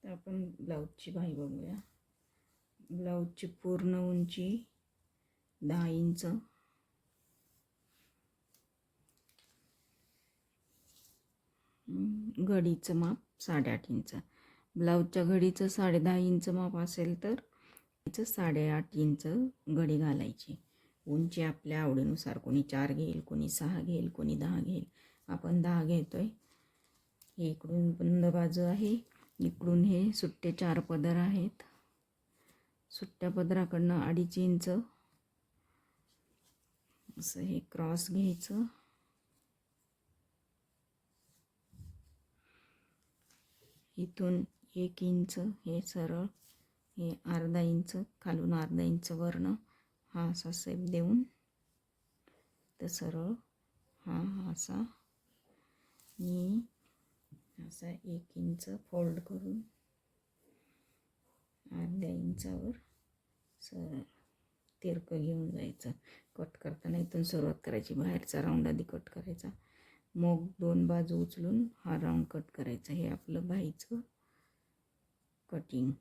तर आपण ब्लाऊजची बाही बघूया. ब्लाऊजची पूर्ण उंची 10 इंच, घडीचं माप 8.5 इंच. ब्लाऊजच्या घडीचं 10.5 इंच माप असेल तर 8.5 इंच घडी घालायची. उंची आपल्या आवडीनुसार, कोणी 4 घेईल, कोणी 6 घेईल, कोणी 10 घेईल. आपण 10 घेतोय. हे इकडून बंद बाजू आहे, इकडून हे सुट्टे 4 पदर आहेत. सुट्ट्या पदराकडनं 2.5 इंच असं हे क्रॉस घ्यायचं. इथून 1 इंच हे सरळ, हे अर्धा इंच खालून, अर्धा इंच वरनं हा असा सेप देऊन तर सरळ हा असा आणि असा 1 इंच फोल्ड करून अर्ध्या इंचावर सरळ तिरकं घेऊन जायचं. कट करताना इथून सुरुवात करायची, बाहेरचा राऊंड आधी कट करायचा, मग 2 बाजू उचलून हा राऊंड कट करायचा. हे आपलं बाहीचं कटिंग.